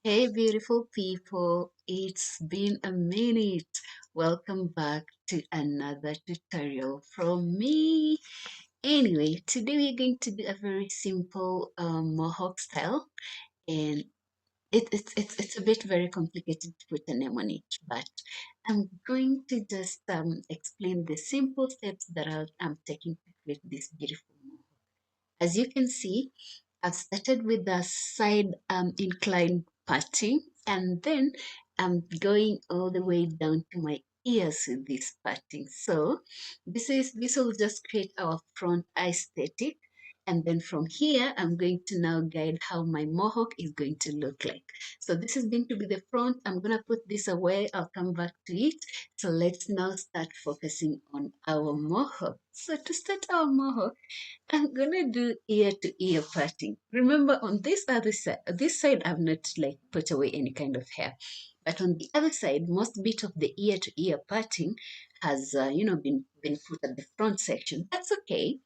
Hey, beautiful people, it's been a minute. Welcome back to another tutorial from me. Anyway, today we're going to do a very simple mohawk style, and it's a bit very complicated to put a name on it, but I'm going to just explain the simple steps that I'm taking to create this beautiful mohawk. As you can see, I've started with the side incline parting, and then I'm going all the way down to my ears with this parting. So this will just create our front aesthetic. And then from here, I'm going to now guide how my mohawk is going to look like. So this is going to be the front. I'm going to put this away. I'll come back to it. So let's now start focusing on our mohawk. So to start our mohawk, I'm gonna do ear to ear parting. Remember, on this side, I've not like put away any kind of hair, but on the other side, most bit of the ear to ear parting has, been put at the front section. That's okay.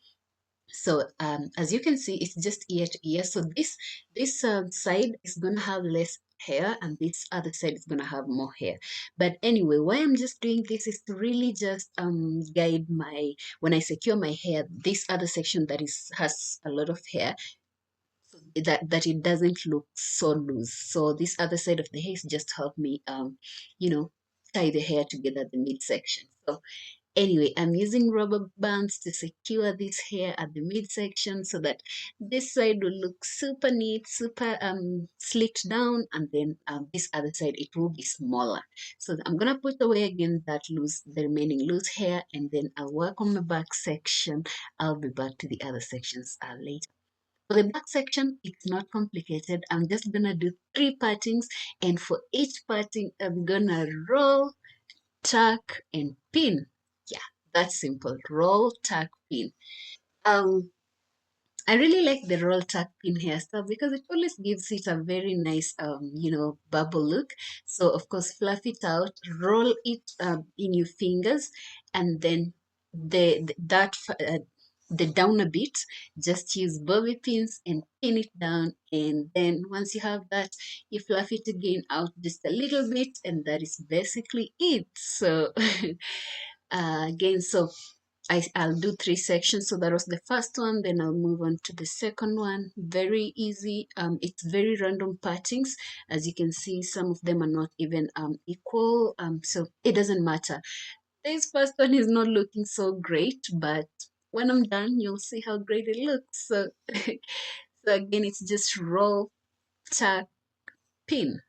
So as you can see, it's just ear to ear. So this side is gonna have less hair, and this other side is gonna have more hair. But anyway, why I'm just doing this is to really just guide my when I secure my hair, this other section that is has a lot of hair, so that it doesn't look so loose. So this other side of the hair is just help me you know tie the hair together at the midsection. So anyway, I'm using rubber bands to secure this hair at the midsection so that this side will look super neat, super slicked down, and then this other side it will be smaller. So I'm gonna put away again the remaining loose hair, and then I'll work on my back section. I'll be back to the other sections later. For the back section, it's not complicated. I'm just gonna do three partings, and for each parting, I'm gonna roll, tuck, and pin. Yeah, that's simple. Roll, tuck, pin. Um, I really like the roll tuck pin hairstyle because it always gives it a very nice, bubble look. So of course, fluff it out, roll it in your fingers, and then the that the down a bit. Just use bobby pins and pin it down, and then once you have that, you fluff it again out just a little bit, and that is basically it. So again, so I'll do three sections. So that was the first one. Then I'll move on to the second one. Very easy. It's very random partings. As you can see, some of them are not even equal. So it doesn't matter. This first one is not looking so great, but when I'm done, you'll see how great it looks. So, so again, it's just roll, tuck, pin.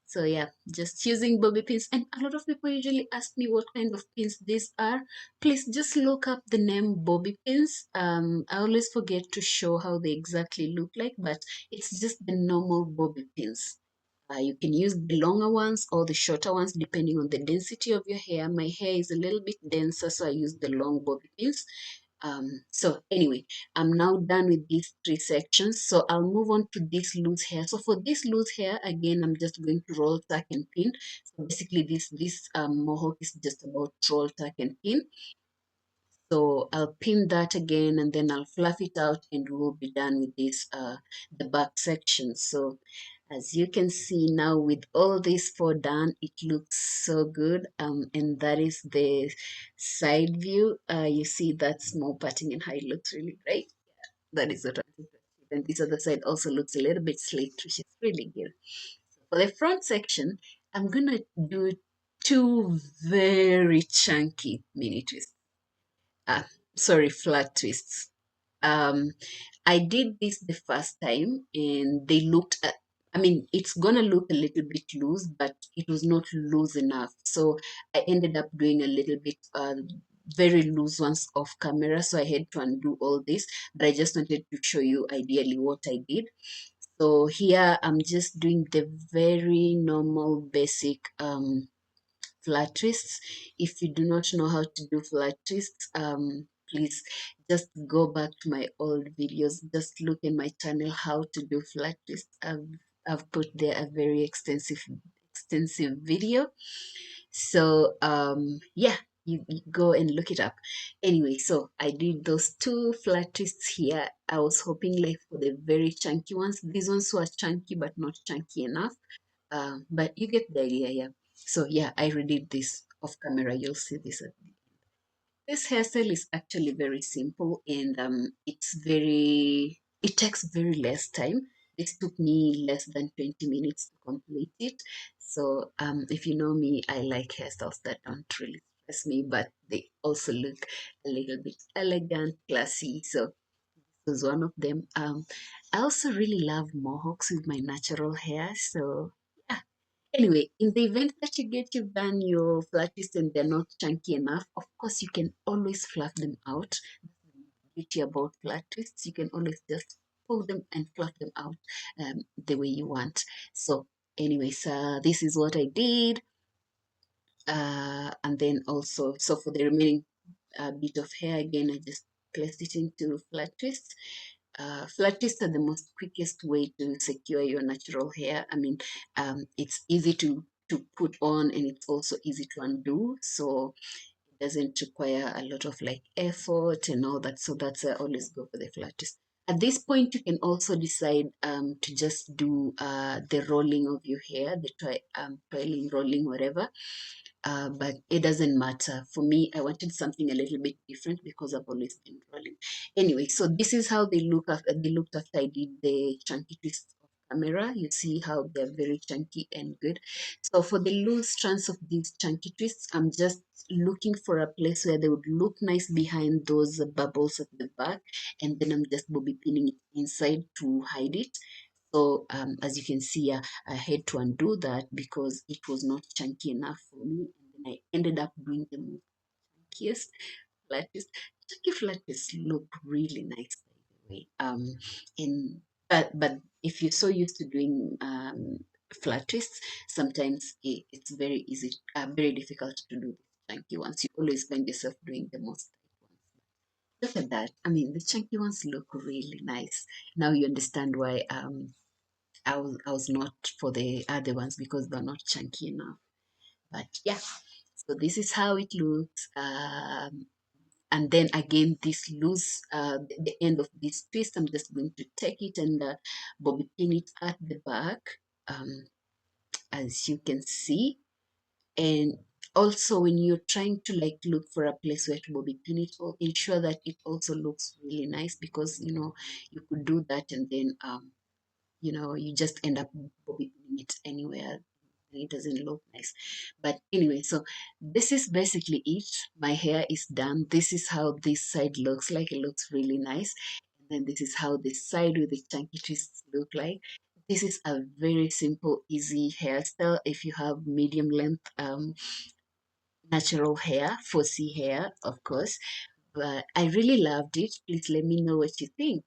So yeah, just using bobby pins. And a lot of people usually ask me what kind of pins these are. Please just look up the name bobby pins. I always forget to show how they exactly look like, but it's just the normal bobby pins. You can use the longer ones or the shorter ones depending on the density of your hair. My hair is a little bit denser, so I use the long bobby pins. So anyway, I'm now done with these three sections. So I'll move on to this loose hair. So for this loose hair, again, I'm just going to roll, tuck, and pin. So basically, this mohawk is just about roll, tuck, and pin. So I'll pin that again, and then I'll fluff it out, and we'll be done with this the back section. So as you can see now, with all these four done, it looks so good. And that is the side view. You see that small parting and how it looks really great. That is what I think. And this other side also looks a little bit slick, which is really good. For the front section, I'm gonna do two very chunky mini twists. Ah, sorry, flat twists. Um, I did this the first time and they looked at, I mean, it's gonna look a little bit loose, but it was not loose enough. So I ended up doing a little bit very loose ones off camera. So I had to undo all this, but I just wanted to show you ideally what I did. So here I'm just doing the very normal basic flat twists. If you do not know how to do flat twists, please just go back to my old videos. Just look in my channel how to do flat twists. I've put there a very extensive video. So yeah. you go and look it up. Anyway, so I did those two flat twists here. I was hoping like for the very chunky ones. These ones were chunky but not chunky enough. But you get the idea, yeah. So yeah, I redid this off camera. You'll see this at the this hairstyle is actually very simple and it takes very less time. This took me less than 20 minutes to complete it. So if you know me, I like hairstyles that don't really stress me, but they also look a little bit elegant, classy. So this was one of them. I also really love mohawks with my natural hair. So yeah. Anyway, in the event that you've done your flatties and they're not chunky enough, of course you can always fluff them out. Beauty about flatties, you can always just pull them and fluff them out the way you want. So, anyways, this is what I did. And then also, so for the remaining bit of hair, again, I just placed it into flat twists. Flat twists are the most quickest way to secure your natural hair. I mean, it's easy to put on and it's also easy to undo. So it doesn't require a lot of like effort and all that. So that's I always go for the flat twist. At this point, you can also decide to just do the rolling of your hair, the twirling, rolling, whatever. But it doesn't matter. For me, I wanted something a little bit different because I've always been rolling. Anyway, so this is how they looked after I did the chunky twist of camera. You see how they're very chunky and good. So for the loose strands of these chunky twists, I'm just looking for a place where they would look nice behind those bubbles at the back, and then I'm just bobby pinning it inside to hide it. So as you can see, I had to undo that because it was not chunky enough for me. And then I ended up doing the most chunkiest flattest. Chunky flattest look really nice, by the way. In but if you're so used to doing flat twists, sometimes it's very easy, very difficult to do the chunky ones. You always find yourself doing the most tight ones. Look at that. I mean, the chunky ones look really nice. Now you understand why I was not for the other ones because they're not chunky enough. But yeah, so this is how it looks. And then again, this loose, the end of this twist, I'm just going to take it and bobby pin it at the back, um, as you can see. And also when you're trying to like look for a place where to bobby pin it, or ensure that it also looks really nice because you could do that and then you just end up bobby pinning it anywhere and it doesn't look nice. But anyway, so this is basically it. My hair is done. This is how this side looks like. It looks really nice. And then this is how the side with the chunky twists look like. This is a very simple, easy hairstyle if you have medium length natural hair, fussy hair, of course. But I really loved it. Please let me know what you think.